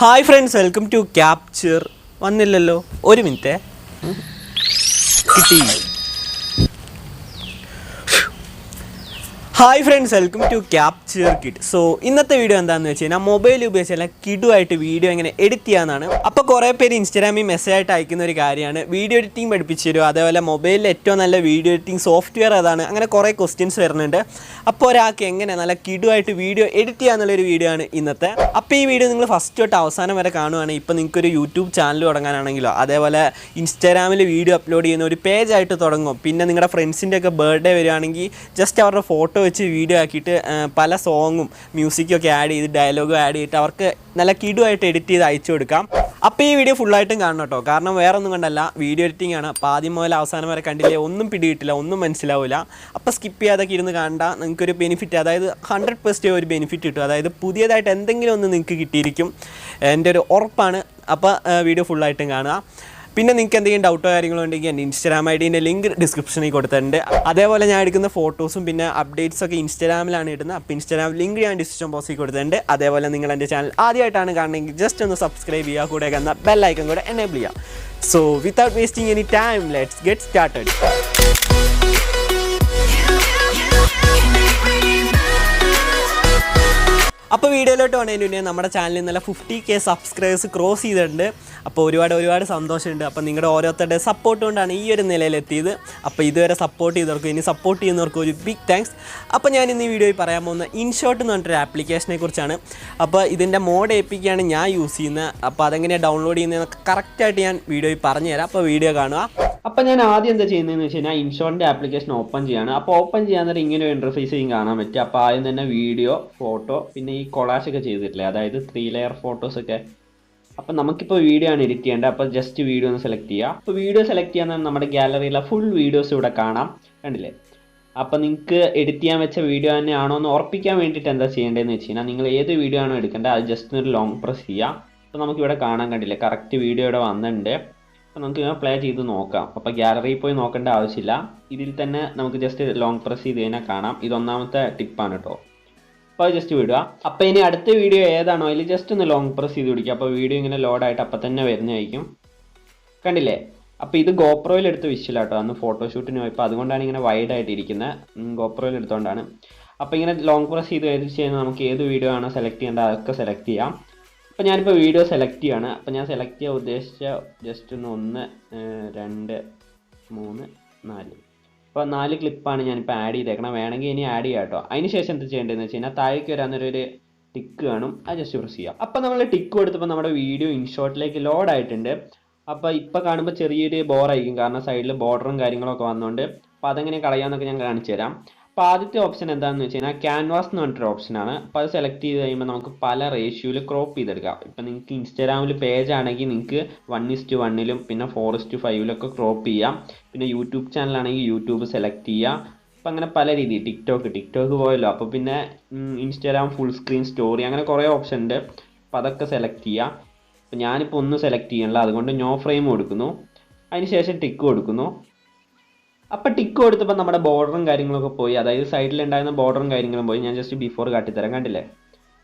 Hi friends, welcome to Capture. വന്നില്ലല്ലോ ഒരു minute കിട്ടി. Hi friends, welcome to Capture Kit. So ഇന്നത്തെ video എന്താണെന്ന് വെച്ച് കഴിഞ്ഞാൽ മൊബൈൽ ഉപയോഗിച്ച് കിഡുമായിട്ട് വീഡിയോ എങ്ങനെ എഡിറ്റ് ചെയ്യാമെന്നാണ്. അപ്പോൾ കുറേ പേര് ഇൻസ്റ്റാഗ്രാമിൽ മെസ്സേജ് ആയിട്ട് അയക്കുന്ന ഒരു കാര്യമാണ് വീഡിയോ എഡിറ്റിംഗ് പഠിപ്പിച്ചു തരുമോ, അതേപോലെ മൊബൈലിൽ ഏറ്റവും നല്ല വീഡിയോ എഡിറ്റിംഗ് സോഫ്റ്റ്വെയർ ഏതാണ്, അങ്ങനെ കുറേ ക്വസ്റ്റ്യൻസ് വരുന്നുണ്ട്. അപ്പോൾ ഒരാൾക്ക് എങ്ങനെ നല്ല കിഡുമായിട്ട് വീഡിയോ എഡിറ്റ് ചെയ്യാന്നുള്ളൊരു വീഡിയോ ആണ് ഇന്നത്തെ. അപ്പോൾ ഈ വീഡിയോ നിങ്ങൾ ഫസ്റ്റ് തൊട്ട് അവസാനം വരെ കാണുവാണെങ്കിൽ ഇപ്പോൾ നിങ്ങൾക്കൊരു യൂട്യൂബ് ചാനൽ തുടങ്ങാനാണെങ്കിലോ അതേപോലെ ഇൻസ്റ്റാഗ്രാമിൽ വീഡിയോ അപ്ലോഡ് ചെയ്യുന്ന ഒരു പേജായിട്ട് തുടങ്ങും. പിന്നെ നിങ്ങളുടെ ഫ്രണ്ട്സിൻ്റെ ഒക്കെ ബർത്ത്ഡേ വരികയാണെങ്കിൽ ജസ്റ്റ് അവരുടെ ഫോട്ടോ വെച്ച് വീഡിയോ ആക്കിയിട്ട് പല സോങ്ങും മ്യൂസിക്കും ഒക്കെ ആഡ് ചെയ്ത് ഡയലോഗും ആഡ് ചെയ്തിട്ട് അവർക്ക് നല്ല കിഡുമായിട്ട് എഡിറ്റ് ചെയ്ത് അയച്ചു കൊടുക്കാം. അപ്പോൾ ഈ വീഡിയോ ഫുള്ളായിട്ടും കാണണം കേട്ടോ, കാരണം വേറെ ഒന്നും കണ്ടല്ല, വീഡിയോ എഡിറ്റിംഗ് ആണ്. അപ്പോൾ ആദ്യം മുതൽ അവസാനം വരെ കണ്ടില്ലേ ഒന്നും പിടികിട്ടില്ല, ഒന്നും മനസ്സിലാവില്ല. അപ്പോൾ സ്കിപ്പ് ചെയ്യാതൊക്കെ ഇരുന്ന് കണ്ട നിങ്ങൾക്കൊരു ബെനിഫിറ്റ്, അതായത് 100% ഒരു ബെനിഫിറ്റ് കിട്ടും. അതായത് പുതിയതായിട്ട് എന്തെങ്കിലും ഒന്ന് നിങ്ങൾക്ക് കിട്ടിയിരിക്കും, എൻ്റെ ഒരു ഉറപ്പാണ്. അപ്പോൾ വീഡിയോ ഫുള്ളായിട്ടും കാണുക. പിന്നെ നിങ്ങൾക്ക് എന്തെങ്കിലും ഡൗട്ടോ കാര്യങ്ങളോ ഉണ്ടെങ്കിൽ എൻ്റെ ഇൻസ്റ്റാഗ്രാം ഐഡീൻ്റെ ലിങ്ക് ഡിസ്ക്രിപ്ഷനിൽ കൊടുത്തിട്ടുണ്ട്. അതേപോലെ ഞാൻ എടുക്കുന്ന ഫോട്ടോസും പിന്നെ അപ്ഡേറ്റ്സൊക്കെ ഇൻസ്റ്റാഗ്രാമിലാണ് ഇടുന്നത്. അപ്പോൾ ഇൻസ്റ്റാഗ്രാം ലിങ്ക് ഞാൻ ഡിസ്ക്രിപ്ഷൻ ബോക്സിൽ കൊടുത്തിട്ടുണ്ട്. അതേപോലെ നിങ്ങൾ എൻ്റെ ചാനൽ ആദ്യമായിട്ടാണ് കാണണമെങ്കിൽ ജസ്റ്റ് ഒന്ന് സബ്സ്ക്രൈബ് ചെയ്യുക, കൂടെ എന്ന ബെൽ ഐക്കൺ കൂടെ എനേബിൾ ചെയ്യുക. So without wasting any time let's get started. അപ്പോൾ വീഡിയോയിലോട്ട് വന്നതിന് മുന്നേ നമ്മുടെ ചാനലിൽ നല്ല 50K സബ്സ്ക്രൈബേഴ്സ് ക്രോസ് ചെയ്തിട്ടുണ്ട്. അപ്പോൾ ഒരുപാട് സന്തോഷമുണ്ട്. അപ്പോൾ നിങ്ങളുടെ ഓരോരുത്തരുടെ സപ്പോർട്ട് കൊണ്ടാണ് ഈ ഒരു നിലയിലെത്തിയത്. അപ്പോൾ ഇതുവരെ സപ്പോർട്ട് ചെയ്തവർക്കും ഇനി സപ്പോർട്ട് ചെയ്യുന്നവർക്കും ഒരു ബിഗ് താങ്ക്സ്. അപ്പോൾ ഞാൻ ഇന്ന് ഈ വീഡിയോയിൽ പറയാൻ പോകുന്ന ഇൻഷോട്ട് എന്ന് പറഞ്ഞിട്ടൊരു ആപ്ലിക്കേഷനെ കുറിച്ചാണ്. അപ്പോൾ ഇതിൻ്റെ മോഡ് APK ഞാൻ യൂസ് ചെയ്യുന്നത്. അപ്പോൾ അതെങ്ങനെയാണ് ഡൗൺലോഡ് ചെയ്യുന്നതെന്നൊക്കെ കറക്റ്റായിട്ട് ഞാൻ വീഡിയോയിൽ പറഞ്ഞു തരാം. അപ്പോൾ വീഡിയോ കാണുക. അപ്പോൾ ഞാൻ ആദ്യം എന്താ ചെയ്യുന്നതെന്ന് വെച്ച് കഴിഞ്ഞാൽ ഇൻഷോട്ടിൻ്റെ ആപ്ലിക്കേഷൻ ഓപ്പൺ ചെയ്യാണ്. അപ്പോൾ ഓപ്പൺ ചെയ്യാൻ നേരം ഇങ്ങനെ ഒരു ഇൻ്റർഫേസ് കാണാൻ പറ്റും. അപ്പോൾ ആദ്യം തന്നെ വീഡിയോ, ഫോട്ടോ, പിന്നെ ഈ കൊളാഷൊക്കെ ചെയ്തിട്ടില്ലേ, അതായത് 3 ലെയർ ഫോട്ടോസൊക്കെ. അപ്പോൾ നമുക്കിപ്പോൾ വീഡിയോ ആണ് എഡിറ്റ് ചെയ്യേണ്ടത്. അപ്പോൾ ജസ്റ്റ് വീഡിയോ ഒന്ന് സെലക്ട് ചെയ്യുക. അപ്പോൾ വീഡിയോ സെലക്ട് ചെയ്യാൻ നമ്മുടെ ഗാലറിയിലെ ഫുൾ വീഡിയോസ് ഇവിടെ കാണാം, കണ്ടില്ലേ. അപ്പോൾ നിങ്ങൾക്ക് എഡിറ്റ് ചെയ്യാൻ വെച്ച വീഡിയോ തന്നെയാണോ എന്ന് ഉറപ്പിക്കാൻ വേണ്ടിയിട്ട് എന്താ ചെയ്യേണ്ടതെന്ന് വെച്ച് കഴിഞ്ഞാൽ നിങ്ങൾ ഏത് വീഡിയോ ആണോ എടുക്കേണ്ടത് അത് ജസ്റ്റ് ഒരു ലോങ് പ്രസ് ചെയ്യുക. അപ്പോൾ നമുക്കിവിടെ കാണാൻ കണ്ടില്ലേ, കറക്റ്റ് വീഡിയോ ഇവിടെ വന്നിട്ടുണ്ട്. അപ്പോൾ നമുക്ക് ഇങ്ങനെ പ്ലേ ചെയ്ത് നോക്കാം. അപ്പോൾ ഗാലറിയിൽ പോയി നോക്കേണ്ട ആവശ്യമില്ല, ഇതിൽ തന്നെ നമുക്ക് ജസ്റ്റ് ലോങ് പ്രസ് ചെയ്ത് കഴിഞ്ഞാൽ കാണാം. ഇതൊന്നാമത്തെ ടിപ്പാണ് കേട്ടോ. അപ്പോൾ അത് ജസ്റ്റ് വിടുക. അപ്പോൾ ഇനി അടുത്ത വീഡിയോ ഏതാണോ അതിൽ ജസ്റ്റ് ഒന്ന് ലോങ് പ്രസ് ചെയ്ത് പിടിക്കുക. അപ്പോൾ വീഡിയോ ഇങ്ങനെ ലോഡായിട്ട് അപ്പം തന്നെ വരുന്നതായിരിക്കും, കണ്ടില്ലേ. അപ്പോൾ ഇത് ഗോപ്രോയിൽ എടുത്ത് വിഷ്വലാട്ടോ, അന്ന് ഫോട്ടോഷൂട്ടിന് പോയപ്പോൾ അതുകൊണ്ടാണ് ഇങ്ങനെ വൈഡായിട്ട് ഇരിക്കുന്നത്, ഗോപ്രോയിൽ എടുത്തുകൊണ്ടാണ്. അപ്പോൾ ഇങ്ങനെ ലോങ് പ്രസ് ചെയ്ത് കഴിഞ്ഞാൽ നമുക്ക് ഏത് വീഡിയോ ആണോ സെലക്ട് ചെയ്യേണ്ടത് അതൊക്കെ സെലക്ട് ചെയ്യാം. അപ്പോൾ ഞാനിപ്പോൾ വീഡിയോ സെലക്ട് ചെയ്യാണ്. അപ്പോൾ ഞാൻ സെലക്ട് ചെയ്യാൻ ഉദ്ദേശിച്ച ജസ്റ്റ് ഒന്ന് 1, 2, 3, 4. അപ്പോൾ 4 ക്ലിപ്പാണ് ഞാനിപ്പോൾ ആഡ് ചെയ്തേക്കണം. വേണമെങ്കിൽ ഇനി ആഡ് ചെയ്യാം കേട്ടോ. അതിന് ശേഷം എന്ത് ചെയ്യേണ്ടതെന്ന് വെച്ച് കഴിഞ്ഞാൽ താഴേക്ക് വരാന്നൊരു ടിക്ക് കാണും, അത് ജസ്റ്റ് പ്രസ് ചെയ്യാം. അപ്പോൾ നമ്മൾ ടിക്ക് കൊടുത്തപ്പോൾ നമ്മുടെ വീഡിയോ ഇൻഷോട്ടിലേക്ക് ലോഡ് ആയിട്ടുണ്ട്. അപ്പോൾ ഇപ്പോൾ കാണുമ്പോൾ ചെറിയൊരു ബോറായിരിക്കും, കാരണം സൈഡിൽ ബോർഡറും കാര്യങ്ങളൊക്കെ വന്നുകൊണ്ട്. അപ്പോൾ അതെങ്ങനെ കളയാമെന്നൊക്കെ ഞാൻ കാണിച്ചു തരാം. അപ്പോൾ ആദ്യത്തെ ഓപ്ഷൻ എന്താണെന്ന് വെച്ച് കഴിഞ്ഞാൽ ക്യാൻവാസ് എന്ന് പറഞ്ഞിട്ടൊരു ഓപ്ഷനാണ്. അപ്പോൾ അത് സെലക്ട് ചെയ്ത് കഴിയുമ്പോൾ നമുക്ക് പല റേഷ്യോയിൽ ക്രോപ്പ് ചെയ്തെടുക്കാം. ഇപ്പോൾ നിങ്ങൾക്ക് ഇൻസ്റ്റാഗ്രാമിൽ പേജ് ആണെങ്കിൽ നിങ്ങൾക്ക് 1:1 പിന്നെ 4:5 ക്രോപ്പ് ചെയ്യാം. പിന്നെ യൂട്യൂബ് ചാനലാണെങ്കിൽ യൂട്യൂബ് സെലക്ട് ചെയ്യാം. അപ്പോൾ അങ്ങനെ പല രീതി. ടിക്ടോക്ക് പോയല്ലോ, അപ്പോൾ പിന്നെ ഇൻസ്റ്റാഗ്രാം ഫുൾ സ്ക്രീൻ സ്റ്റോറി, അങ്ങനെ കുറേ ഓപ്ഷൻ ഉണ്ട്. അപ്പോൾ അതൊക്കെ സെലക്ട് ചെയ്യാം. അപ്പോൾ ഞാനിപ്പോൾ ഒന്നും സെലക്ട് ചെയ്യണില്ല, അതുകൊണ്ട് നോ ഫ്രെയിം കൊടുക്കുന്നു. അതിന് ശേഷം ടിക്ക് കൊടുക്കുന്നു. അപ്പോൾ ടിക്ക് കൊടുത്തപ്പോൾ നമ്മുടെ ബോർഡറും കാര്യങ്ങളൊക്കെ പോയി, അതായത് സൈഡിലുണ്ടായിരുന്ന ബോർഡറും കാര്യങ്ങളും പോയി. ഞാൻ ജസ്റ്റ് ബിഫോർ കാട്ടിത്തരാം, കണ്ടില്ലേ,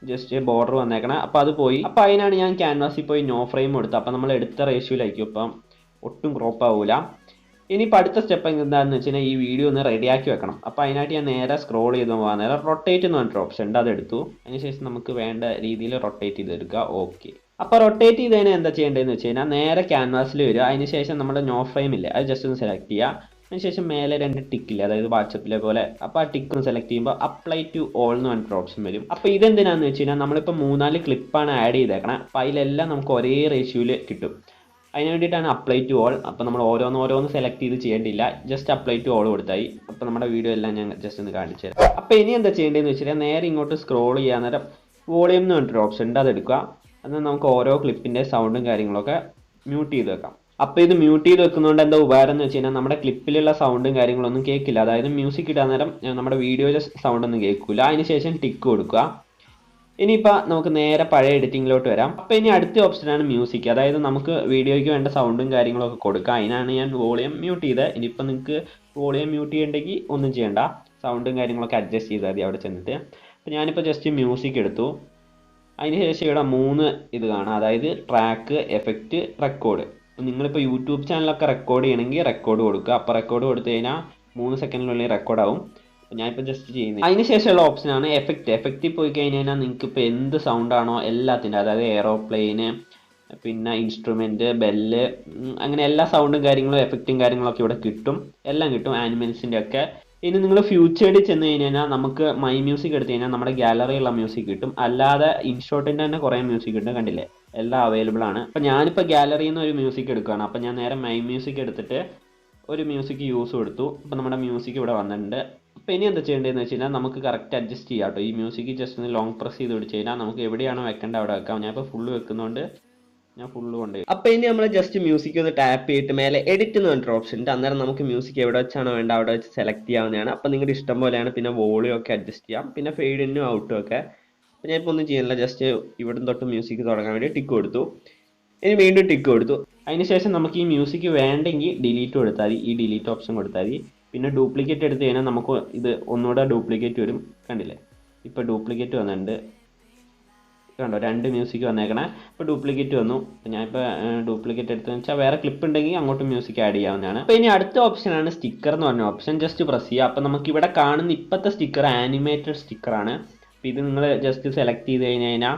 ജസ്റ്റ് ബോർഡർ വന്നേക്കണം. അപ്പോൾ അത് പോയി. അപ്പോൾ അതിനാണ് ഞാൻ ക്യാൻവാസിൽ പോയി നോ ഫ്രെയിം കൊടുത്തത്. അപ്പോൾ നമ്മൾ എടുത്ത റേഷ്യോയിലായിരിക്കും, അപ്പം ഒട്ടും ക്രോപ്പ് ആവില്ല. ഇനിയിപ്പോൾ അടുത്ത സ്റ്റെപ്പ് എന്താണെന്ന് വെച്ച് കഴിഞ്ഞാൽ ഈ വീഡിയോ ഒന്ന് റെഡിയാക്കി വെക്കണം. അപ്പോൾ അതിനായിട്ട് ഞാൻ നേരെ സ്ക്രോൾ ചെയ്ത് പോകാൻ നേരം റൊട്ടേറ്റ് എന്ന് പറഞ്ഞിട്ട് ഓപ്ഷൻ ഉണ്ട്, അതെടുത്തു. അതിനുശേഷം നമുക്ക് വേണ്ട രീതിയിൽ റൊട്ടേറ്റ് ചെയ്തെടുക്കുക. ഓക്കെ. അപ്പോൾ റൊട്ടേറ്റ് ചെയ്തതിന് എന്താ ചെയ്യേണ്ടതെന്ന് വെച്ച് കഴിഞ്ഞാൽ നേരെ ക്യാൻവാസിൽ വരിക. അതിനുശേഷം നമ്മുടെ നോ ഫ്രെയിം ഇല്ലേ അത് ജസ്റ്റ് ഒന്ന് സെലക്ട് ചെയ്യുക. അതിനുശേഷം മേലെ 2 ടിക്കില്ലേ, അതായത് വാട്സപ്പിലെ പോലെ. അപ്പോൾ ആ ടിക്ക് ഒന്ന് സെലക്ട് ചെയ്യുമ്പോൾ അപ്ലൈ ടു ഓൾ എന്ന് പറഞ്ഞിട്ട് ഓപ്ഷൻ വരും. അപ്പോൾ ഇതെന്തിനാണെന്ന് വെച്ച് കഴിഞ്ഞാൽ നമ്മളിപ്പോൾ 3-4 ക്ലിപ്പാണ് ആഡ് ചെയ്തേക്കണം. അപ്പോൾ അതിലെല്ലാം നമുക്ക് ഒരേ റേഷ്യോയിൽ കിട്ടും. അതിന് വേണ്ടിയിട്ടാണ് അപ്ലൈ ടു ഓൾ. അപ്പോൾ നമ്മൾ ഓരോന്ന് സെലക്ട് ചെയ്ത് ചെയ്യേണ്ടില്ല, ജസ്റ്റ് അപ്ലൈ ടു ഓൾ കൊടുത്തായി. അപ്പോൾ നമ്മുടെ വീഡിയോ എല്ലാം ഞാൻ ജസ്റ്റ് ഒന്ന് കാണിച്ചു തരാം. അപ്പോൾ ഇനി എന്താ ചെയ്യേണ്ടതെന്ന് വെച്ച് കഴിഞ്ഞാൽ നേരെ ഇങ്ങോട്ട് സ്ക്രോൾ ചെയ്യാൻ നേരം വോളിയം എന്ന് പറഞ്ഞിട്ടൊരു ഓപ്ഷൻ ഉണ്ട്, അതെടുക്കുക. എന്നാൽ നമുക്ക് ഓരോ ക്ലിപ്പിൻ്റെ സൗണ്ടും കാര്യങ്ങളൊക്കെ മ്യൂട്ട് ചെയ്ത് വെക്കാം. അപ്പോൾ ഇത് മ്യൂട്ട് ചെയ്ത് വെക്കുന്നതുകൊണ്ട് എന്താ ഉപകാരം എന്ന് വെച്ച് കഴിഞ്ഞാൽ നമ്മുടെ ക്ലിപ്പിലുള്ള സൗണ്ടും കാര്യങ്ങളൊന്നും കേൾക്കില്ല, അതായത് മ്യൂസിക് ഇടാൻ നേരം നമ്മുടെ വീഡിയോയിലെ സൗണ്ടൊന്നും കേൾക്കില്ല. അതിന് ശേഷം ടിക്ക് കൊടുക്കുക. ഇനിയിപ്പോൾ നമുക്ക് നേരെ പഴയ എഡിറ്റിങ്ങിലോട്ട് വരാം. അപ്പോൾ ഇനി അടുത്ത ഓപ്ഷനാണ് മ്യൂസിക്, അതായത് നമുക്ക് വീഡിയോയ്ക്ക് വേണ്ട സൗണ്ടും കാര്യങ്ങളൊക്കെ കൊടുക്കുക. അതിനാണ് ഞാൻ വോളിയം മ്യൂട്ട് ചെയ്തത്. ഇനിയിപ്പോൾ നിങ്ങൾക്ക് വോളിയം മ്യൂട്ട് ചെയ്യണമെങ്കിൽ ഒന്നും ചെയ്യേണ്ട, സൗണ്ടും കാര്യങ്ങളൊക്കെ അഡ്ജസ്റ്റ് ചെയ്താൽ മതി അവിടെ ചെന്നിട്ട്. അപ്പോൾ ഞാനിപ്പോൾ ജസ്റ്റ് മ്യൂസിക് എടുത്തു. അതിനുശേഷം ഇവിടെ 3 ഇത് കാണാം, അതായത് ട്രാക്ക്, എഫക്റ്റ്, റെക്കോർഡ്. നിങ്ങളിപ്പോൾ യൂട്യൂബ് ചാനലൊക്കെ റെക്കോർഡ് ചെയ്യണമെങ്കിൽ റെക്കോർഡ് കൊടുക്കുക. അപ്പോൾ റെക്കോർഡ് കൊടുത്തു കഴിഞ്ഞാൽ 3 സെക്കൻഡിനുള്ളിൽ റെക്കോർഡാവും. അപ്പോൾ ഞാനിപ്പോൾ ജസ്റ്റ് ചെയ്യുന്നത്. അതിന് ശേഷമുള്ള ഓപ്ഷനാണ് എഫക്റ്റ്. എഫക്റ്റിൽ പോയി കഴിഞ്ഞാൽ നിങ്ങൾക്ക് ഇപ്പോൾ എന്ത് സൗണ്ടാണോ എല്ലാത്തിൻ്റെ, അതായത് എയറോപ്ലെയിന്, പിന്നെ ഇൻസ്ട്രുമെൻറ്റ്, ബെല്ല്, അങ്ങനെ എല്ലാ സൗണ്ടും കാര്യങ്ങളും എഫക്റ്റും കാര്യങ്ങളൊക്കെ ഇവിടെ കിട്ടും, എല്ലാം കിട്ടും, ആനിമൽസിൻ്റെ ഒക്കെ. ഇനി നിങ്ങൾ ഫ്യൂച്ചറിൽ ചെന്ന് കഴിഞ്ഞാൽ നമുക്ക് മൈ മ്യൂസിക് എടുത്തു കഴിഞ്ഞാൽ നമ്മുടെ ഗാലറിയുള്ള മ്യൂസിക് കിട്ടും. അല്ലാതെ ഇൻഷോട്ടിൻ്റെ തന്നെ കുറേ മ്യൂസിക് ഉണ്ട്, കണ്ടില്ലേ, എല്ലാം അവൈലബിൾ ആണ്. അപ്പോൾ ഞാനിപ്പോൾ ഗാലറിയിൽ നിന്ന് ഒരു മ്യൂസിക് എടുക്കുകയാണ്. അപ്പോൾ ഞാൻ നേരെ മൈ മ്യൂസിക് എടുത്തിട്ട് ഒരു മ്യൂസിക് യൂസ് കൊടുത്തു. അപ്പോൾ നമ്മുടെ മ്യൂസിക് ഇവിടെ വന്നിട്ടുണ്ട്. അപ്പോൾ ഇനി എന്താ ചെയ്യേണ്ടതെന്ന് വെച്ച് കഴിഞ്ഞാൽ നമുക്ക് കറക്റ്റ് അഡ്ജസ്റ്റ് ചെയ്യാം കേട്ടോ. ഈ മ്യൂസിക് ജസ്റ്റ് ഒന്ന് ലോങ് പ്രസ് ചെയ്ത് പിടിച്ച് കഴിഞ്ഞാൽ നമുക്ക് എവിടെയാണോ വെക്കേണ്ടത് അവിടെ വെക്കാം. ഞാനിപ്പോൾ ഫുള്ള് വെക്കുന്നതുകൊണ്ട് ഞാൻ ഫുള്ള് കൊണ്ടുപോയി. അപ്പോൾ ഇനി നമ്മൾ ജസ്റ്റ് മ്യൂസിക് ഒന്ന് ടാപ്പ് ചെയ്തിട്ട് മേലെ എഡിറ്റ് എന്ന് പറഞ്ഞൊരു ഓപ്ഷൻ ഉണ്ട്. അന്നേരം നമുക്ക് മ്യൂസിക് എവിടെ വെച്ചാണോ വേണ്ട അവിടെ വെച്ച് സെലക്ട് ചെയ്യാവുന്നതാണ്. അപ്പോൾ നിങ്ങളുടെ ഇഷ്ടം പോലെയാണ്. പിന്നെ വോളിയം ഒക്കെ അഡ്ജസ്റ്റ് ചെയ്യാം, പിന്നെ ഫെയ്ഡ് ഇന്നും ഔട്ടും ഒക്കെ. അപ്പോൾ ഞാനിപ്പോൾ ഒന്നും ചെയ്യുന്നില്ല, ജസ്റ്റ് ഇവിടെ തൊട്ട് മ്യൂസിക് തുടങ്ങാൻ വേണ്ടി ടിക്ക് കൊടുത്തു. ഇനി വീണ്ടും ടിക്ക് കൊടുത്തു. അതിനുശേഷം നമുക്ക് ഈ മ്യൂസിക് വേണ്ടെങ്കിൽ ഡിലീറ്റ് കൊടുത്താൽ മതി, ഈ ഡിലീറ്റ് ഓപ്ഷൻ കൊടുത്താൽ മതി. പിന്നെ ഡ്യൂപ്ലിക്കേറ്റ് എടുത്ത് കഴിഞ്ഞാൽ നമുക്ക് ഇത് ഒന്നുകൂടെ ഡ്യൂപ്ലിക്കേറ്റ് വരും, കണ്ടില്ലേ, ഇപ്പോൾ ഡ്യൂപ്ലിക്കേറ്റ് വന്നിട്ടുണ്ട്, കണ്ടോ, 2 മ്യൂസിക് വന്നേക്കണേ. ഇപ്പോൾ ഡ്യൂപ്ലിക്കേറ്റ് വന്നു. ഞാനിപ്പോൾ ഡ്യൂപ്ലിക്കേറ്റ് എടുത്തതെന്ന് വെച്ചാൽ വേറെ ക്ലിപ്പ് ഉണ്ടെങ്കിൽ അങ്ങോട്ട് മ്യൂസിക് ആഡ് ചെയ്യാവുന്നതാണ്. അപ്പോൾ ഇനി അടുത്ത ഓപ്ഷനാണ് സ്റ്റിക്കർ എന്ന് പറഞ്ഞ ഓപ്ഷൻ. ജസ്റ്റ് പ്രസ് ചെയ്യുക. അപ്പോൾ നമുക്ക് ഇവിടെ കാണുന്ന ഇപ്പോഴത്തെ സ്റ്റിക്കർ ആനിമേറ്റഡ് സ്റ്റിക്കറാണ്. അപ്പോൾ ഇത് നിങ്ങൾ ജസ്റ്റ് സെലക്ട് ചെയ്ത് കഴിഞ്ഞാൽ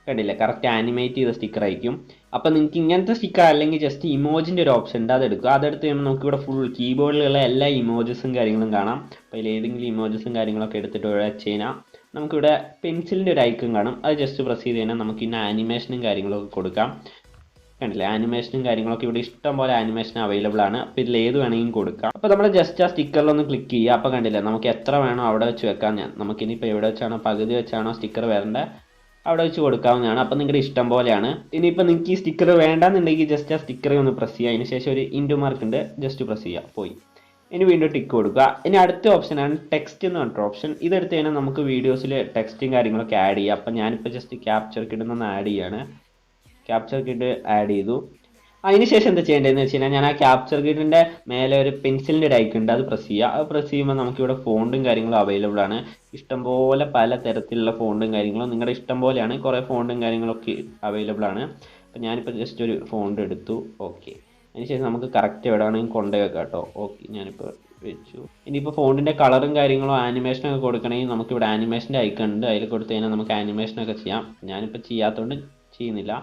കണ്ടില്ലേ, കറക്റ്റ് ആനിമേറ്റ് ചെയ്ത സ്റ്റിക്കർ ആയിരിക്കും. അപ്പോൾ നിങ്ങൾക്ക് ഇങ്ങനത്തെ സ്റ്റിക്കർ അല്ലെങ്കിൽ ജസ്റ്റ് ഇമോജിൻ്റെ ഒരു ഓപ്ഷൻ ഉണ്ട്, അതെടുക്കുക. അതെടുത്ത് കഴിയുമ്പോൾ നമുക്ക് ഇവിടെ ഫുൾ കീബോർഡിലുള്ള എല്ലാ ഇമോജസും കാര്യങ്ങളും കാണാം. അപ്പോൾ അതിൽ ഏതെങ്കിലും ഇമോജസും കാര്യങ്ങളൊക്കെ എടുത്തിട്ട് വെച്ച് കഴിഞ്ഞാൽ നമുക്കിവിടെ പെൻസിലിൻ്റെ ഒരു ഐക്കൺ കാണും. അത് ജസ്റ്റ് പ്രസ് ചെയ്ത് കഴിഞ്ഞാൽ നമുക്ക് ഇന്ന് ആനിമേഷനും കാര്യങ്ങളൊക്കെ കൊടുക്കാം. കണ്ടില്ലേ, ആനിമേഷനും കാര്യങ്ങളൊക്കെ ഇവിടെ ഇഷ്ടം പോലെ ആനിമേഷൻ അവൈലബിൾ ആണ്. അപ്പോൾ ഇതിൽ ഏത് വേണമെങ്കിലും കൊടുക്കാം. അപ്പോൾ നമ്മൾ ജസ്റ്റ് ആ സ്റ്റിക്കറിലൊന്ന് ക്ലിക്ക് ചെയ്യുക. അപ്പോൾ കണ്ടില്ലേ, നമുക്ക് എത്ര വേണോ അവിടെ വെച്ച് വെക്കാം. നമുക്കിനിപ്പോൾ എവിടെ വെച്ചാണോ പകുതി വെച്ചാണോ സ്റ്റിക്കർ വരേണ്ടത് അവിടെ വെച്ച് കൊടുക്കാവുന്നതാണ്. അപ്പോൾ നിങ്ങളുടെ ഇഷ്ടം പോലെയാണ്. ഇനിയിപ്പോൾ നിങ്ങൾക്ക് ഈ സ്റ്റിക്കർ വേണ്ടാന്നുണ്ടെങ്കിൽ ജസ്റ്റ് ആ സ്റ്റിക്കറെ ഒന്ന് പ്രസ് ചെയ്യുക. അതിന് ശേഷം ഒരു ഇൻറ്റു മാർക്ക് ഉണ്ട്, ജസ്റ്റ് പ്രസ് ചെയ്യുക, പോയി. ഇനി വീണ്ടും ടിക്ക് കൊടുക്കുക. ഇനി അടുത്ത ഓപ്ഷനാണ് ടെക്സ്റ്റ് എന്ന് പറഞ്ഞിട്ട് ഓപ്ഷൻ. ഇതെടുത്ത് കഴിഞ്ഞാൽ നമുക്ക് വീഡിയോസിൽ ടെക്സ്റ്റും കാര്യങ്ങളൊക്കെ ആഡ് ചെയ്യാം. അപ്പോൾ ഞാനിപ്പോൾ ജസ്റ്റ് ക്യാപ്ചർ കിഡ് ആഡ് ചെയ്യാണ്. ക്യാപ്ചർ കിഡ് ആഡ് ചെയ്തു. അതിനുശേഷം എന്താ ചെയ്യേണ്ടതെന്ന് വെച്ച് കഴിഞ്ഞാൽ ഞാൻ ആ ക്യാപ്ചർ കിഡിൻ്റെ മേലെ ഒരു പെൻസിലിൻ്റെ ഒരു ഐക്കൺ ഉണ്ട്, അത് പ്രസ് ചെയ്യുക. അത് പ്രസ് ചെയ്യുമ്പോൾ നമുക്കിവിടെ ഫോണ്ടും കാര്യങ്ങളും അവൈലബിൾ ആണ്. ഇഷ്ടംപോലെ പല തരത്തിലുള്ള ഫോണ്ടും കാര്യങ്ങളും നിങ്ങളുടെ ഇഷ്ടം പോലെയാണ്. കുറേ ഫോണ്ടും കാര്യങ്ങളൊക്കെ അവൈലബിൾ ആണ്. അപ്പോൾ ഞാനിപ്പോൾ ജസ്റ്റ് ഒരു ഫോണ്ട് എടുത്തു, ഓക്കെ. അതിനുശേഷം നമുക്ക് കറക്റ്റ് എവിടെ വേണമെങ്കിൽ കൊണ്ടുപോയി വെക്കാം കേട്ടോ. ഓക്കെ, ഞാനിപ്പോൾ വെച്ചു. ഇനിയിപ്പോൾ ഫോണ്ടിൻ്റെ കളറും കാര്യങ്ങളും ആനിമേഷനൊക്കെ കൊടുക്കണമെങ്കിൽ നമുക്കിവിടെ ആനിമേഷൻ്റെ ഐക്കൺ ഉണ്ട്, അതിൽ കൊടുത്തു കഴിഞ്ഞാൽ നമുക്ക് ആനിമേഷനൊക്കെ ചെയ്യാം. ഞാനിപ്പോൾ ചെയ്യാത്തതുകൊണ്ട് ചെയ്യുന്നില്ല.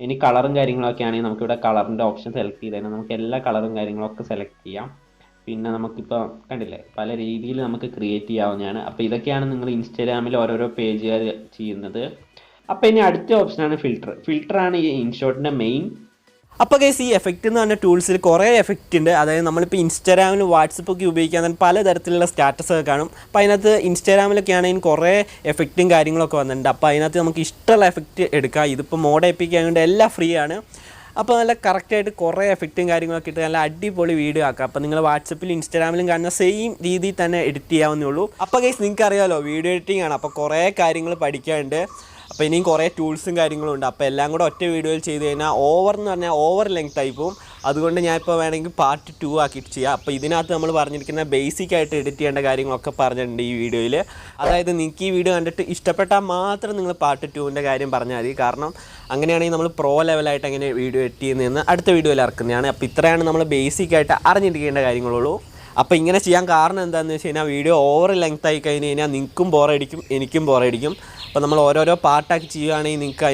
ഇനി കളറും കാര്യങ്ങളൊക്കെ ആണെങ്കിൽ നമുക്കിവിടെ കളറിൻ്റെ ഓപ്ഷൻ സെലക്ട് ചെയ്ത് കഴിഞ്ഞാൽ നമുക്ക് എല്ലാ കളറും കാര്യങ്ങളൊക്കെ സെലക്ട് ചെയ്യാം. പിന്നെ നമുക്കിപ്പോൾ കണ്ടില്ലേ, പല രീതിയിൽ നമുക്ക് ക്രിയേറ്റ് ചെയ്യാവുന്നതാണ്. അപ്പോൾ ഇതൊക്കെയാണ് നിങ്ങൾ ഇൻസ്റ്റാഗ്രാമിൽ ഓരോരോ പേജുകാർ ചെയ്യുന്നത്. അപ്പോൾ ഇനി അടുത്ത ഓപ്ഷനാണ് ഫിൽറ്റർ. ഫിൽറ്ററാണ് ഈ ഇൻഷോട്ടിൻ്റെ മെയിൻ. അപ്പോൾ ഗൈസ്, ഈ എഫക്റ്റ് എന്ന് പറഞ്ഞ ടൂൾസിൽ കുറേ എഫക്റ്റ് ഉണ്ട്. അതായത് നമ്മളിപ്പോൾ ഇൻസ്റ്റാഗ്രാമിലും വാട്സപ്പൊക്കെ ഉപയോഗിക്കാൻ തന്നെ പലതരത്തിലുള്ള സ്റ്റാറ്റസൊക്കെ കാണും. അപ്പോൾ അതിനകത്ത് ഇൻസ്റ്റാഗ്രാമിലൊക്കെ ആണെങ്കിൽ കുറേ എഫക്റ്റും കാര്യങ്ങളൊക്കെ വന്നിട്ടുണ്ട്. അപ്പോൾ അതിനകത്ത് നമുക്ക് ഇഷ്ടമുള്ള എഫക്റ്റ് എടുക്കാം. ഇതിപ്പോൾ മോഡ് എപ്പിക്കായതുകൊണ്ട് എല്ലാം ഫ്രീ ആണ്. അപ്പോൾ നല്ല കറക്റ്റായിട്ട് കുറേ എഫക്റ്റും കാര്യങ്ങളൊക്കെ ഇട്ട് നല്ല അടിപൊളി വീഡിയോ ആക്കാം. അപ്പോൾ നിങ്ങൾ വാട്സപ്പിലും ഇൻസ്റ്റാഗ്രാമിലും കാണുന്ന സെയിം രീതിയിൽ തന്നെ എഡിറ്റ് ചെയ്യാവുന്നേ ഉള്ളൂ. അപ്പോൾ ഗൈസ്, നിങ്ങൾക്ക് അറിയാമല്ലോ, വീഡിയോ എഡിറ്റിംഗ് ആണ്. അപ്പോൾ കുറേ കാര്യങ്ങൾ പഠിക്കാനുണ്ട്. അപ്പോൾ ഇനിയും കുറേ ടൂൾസും കാര്യങ്ങളും ഉണ്ട്. അപ്പോൾ എല്ലാം കൂടെ ഒറ്റ വീഡിയോയിൽ ചെയ്ത് കഴിഞ്ഞാൽ ഓവർ എന്ന് പറഞ്ഞാൽ ഓവർ ലെങ്ത് ആയി പോകും. അതുകൊണ്ട് ഞാനിപ്പോൾ വേണമെങ്കിൽ പാർട്ട് 2 ആക്കിയിട്ട് ചെയ്യാം. അപ്പോൾ ഇതിനകത്ത് നമ്മൾ പറഞ്ഞിരിക്കുന്ന ബേസിക്കായിട്ട് എഡിറ്റ് ചെയ്യേണ്ട കാര്യങ്ങളൊക്കെ പറഞ്ഞിട്ടുണ്ട് ഈ വീഡിയോയിൽ. അതായത് നിങ്ങൾക്ക് ഈ വീഡിയോ കണ്ടിട്ട് ഇഷ്ടപ്പെട്ടാൽ മാത്രം നിങ്ങൾ പാർട്ട് 2ൻ്റെ കാര്യം പറഞ്ഞാൽ മതി. കാരണം അങ്ങനെയാണെങ്കിൽ നമ്മൾ പ്രോ ലെവലായിട്ട് അങ്ങനെ വീഡിയോ എഡിറ്റ് ചെയ്യുന്നതെന്ന് അടുത്ത വീഡിയോയിൽ ഇറക്കുന്നതാണ്. അപ്പോൾ ഇത്രയാണ് നമ്മൾ ബേസിക്കായിട്ട് അറിഞ്ഞിരിക്കേണ്ട കാര്യങ്ങളുള്ളൂ. അപ്പോൾ ഇങ്ങനെ ചെയ്യാൻ കാരണം എന്താണെന്ന് വെച്ച് കഴിഞ്ഞാൽ വീഡിയോ ഓവർ ലെങ്ത് ആയി കഴിഞ്ഞ് കഴിഞ്ഞാൽ നിങ്ങൾക്കും ബോറടിക്കും, എനിക്കും ബോറടിക്കും. അപ്പോൾ നമ്മൾ ഓരോരോ പാർട്ടാക്കി ചെയ്യുകയാണെങ്കിൽ നിങ്ങൾക്ക്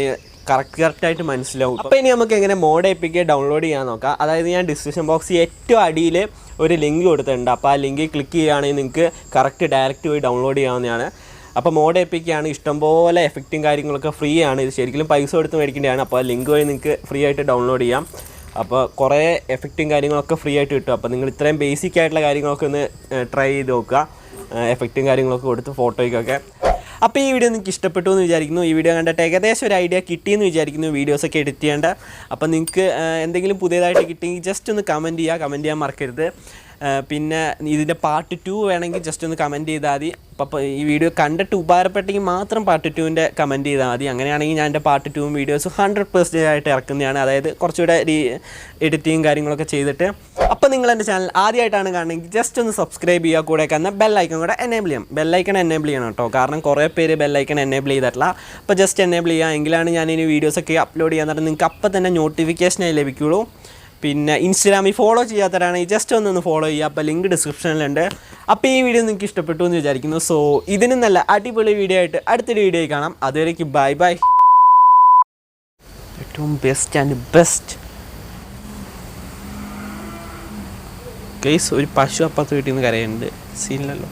കറക്റ്റായിട്ട് മനസ്സിലാവും. അപ്പോൾ ഇനി നമുക്ക് എങ്ങനെ മോഡ് എപ്പിക്ക് ഡൗൺലോഡ് ചെയ്യാൻ നോക്കാം. അതായത് ഞാൻ ഡിസ്ക്രിപ്ഷൻ ബോക്സിൽ ഏറ്റവും അടിയിൽ ഒരു ലിങ്ക് കൊടുത്തിട്ടുണ്ട്. അപ്പോൾ ആ ലിങ്കിൽ ക്ലിക്ക് ചെയ്യുകയാണെങ്കിൽ നിങ്ങൾക്ക് കറക്റ്റ് ഡയറക്റ്റ് പോയി ഡൗൺലോഡ് ചെയ്യാവുന്നതാണ്. അപ്പോൾ മോഡ് എപ്പിക്കാണ് ഇഷ്ടംപോലെ എഫക്റ്റും കാര്യങ്ങളൊക്കെ ഫ്രീ ആണ്. ഇത് ശരിക്കും പൈസ കൊടുത്ത് മേടിക്കേണ്ടതാണ്. അപ്പോൾ ആ ലിങ്ക് വഴി നിങ്ങൾക്ക് ഫ്രീ ആയിട്ട് ഡൗൺലോഡ് ചെയ്യാം. അപ്പോൾ കുറേ എഫക്റ്റും കാര്യങ്ങളൊക്കെ ഫ്രീ ആയിട്ട് കിട്ടും. അപ്പോൾ നിങ്ങൾ ഇത്രയും ബേസിക് ആയിട്ടുള്ള കാര്യങ്ങളൊക്കെ ഒന്ന് ട്രൈ ചെയ്ത് നോക്കുക, എഫക്റ്റും കാര്യങ്ങളൊക്കെ കൊടുത്ത് ഫോട്ടോയ്ക്കൊക്കെ. അപ്പോൾ ഈ വീഡിയോ നിങ്ങൾക്ക് ഇഷ്ടപ്പെട്ടു എന്ന് വിചാരിക്കുന്നു. ഈ വീഡിയോ കണ്ടിട്ട് ഏകദേശം ഒരു ഐഡിയ കിട്ടിയെന്ന് വിചാരിക്കുന്നു വീഡിയോസൊക്കെ എഡിറ്റ് ചെയ്യേണ്ട. അപ്പോൾ നിങ്ങൾക്ക് എന്തെങ്കിലും പുതിയതായിട്ട് കിട്ടിയെങ്കിൽ ജസ്റ്റ് ഒന്ന് കമൻറ്റ് ചെയ്യാൻ മറക്കരുത്. പിന്നെ ഇതിൻ്റെ പാർട്ട് 2 വേണമെങ്കിൽ ജസ്റ്റ് ഒന്ന് കമൻറ്റ് ചെയ്താൽ മതി. അപ്പോൾ ഈ വീഡിയോ കണ്ടിട്ട് ഉപകാരപ്പെട്ടെങ്കിൽ മാത്രം പാർട്ട് 2ൻ്റെ കമൻറ്റ് ചെയ്താൽ മതി. അങ്ങനെയാണെങ്കിൽ ഞാൻ എൻ്റെ പാർട്ട് 2 വീഡിയോസ് 100% ആയിട്ട് ഇറക്കുന്നതാണ്. അതായത് കുറച്ചുകൂടെ എഡിറ്റിങ് കാര്യങ്ങളൊക്കെ ചെയ്തിട്ട്. അപ്പോൾ നിങ്ങൾ എൻ്റെ ചാനൽ ആദ്യമായിട്ടാണ് കാണുന്നതെങ്കിൽ ജസ്റ്റ് ഒന്ന് സബ്സ്ക്രൈബ് ചെയ്യുക, കൂടെ കാണുന്ന ബെല്ലൈക്കൺ കൂടെ എനേബിൾ ചെയ്യാം. ബെല്ലൈക്കൺ എനേബിൾ ചെയ്യണം കേട്ടോ, കാരണം കുറേ പേര് ബെല്ലൈക്കൺ എനേബിൾ ചെയ്തിട്ടില്ല. അപ്പോൾ ജസ്റ്റ് എനേബിൾ ചെയ്യുക, എങ്കിലാണ് ഞാൻ ഇനി വീഡിയോസൊക്കെ അപ്ലോഡ് ചെയ്യാൻ നേരം നിങ്ങൾക്ക് അപ്പം തന്നെ നോട്ടിഫിക്കേഷനായി ലഭിക്കുകയുള്ളൂ. പിന്നെ ഇൻസ്റ്റാഗ്രാമിൽ ഫോളോ ചെയ്യാത്തവരാണെങ്കിൽ ജസ്റ്റ് ഒന്ന് ഫോളോ ചെയ്യുക. അപ്പോൾ ലിങ്ക് ഡിസ്ക്രിപ്ഷനിലുണ്ട്. അപ്പോൾ ഈ വീഡിയോ നിങ്ങൾക്ക് ഇഷ്ടപ്പെട്ടു എന്ന് വിചാരിക്കുന്നു. സോ ഇതിനും നല്ല അടിപൊളി വീഡിയോ ആയിട്ട് അടുത്തൊരു വീഡിയോയിൽ കാണാം. അതുവരേക്ക് ബൈ ബൈ. ഏറ്റവും ബെസ്റ്റ് ഗൈസ്, ഒരു പശു അപ്പുറത്ത് വീട്ടിൽ നിന്ന് കരയുന്നുണ്ട്. സീനിലല്ലോ.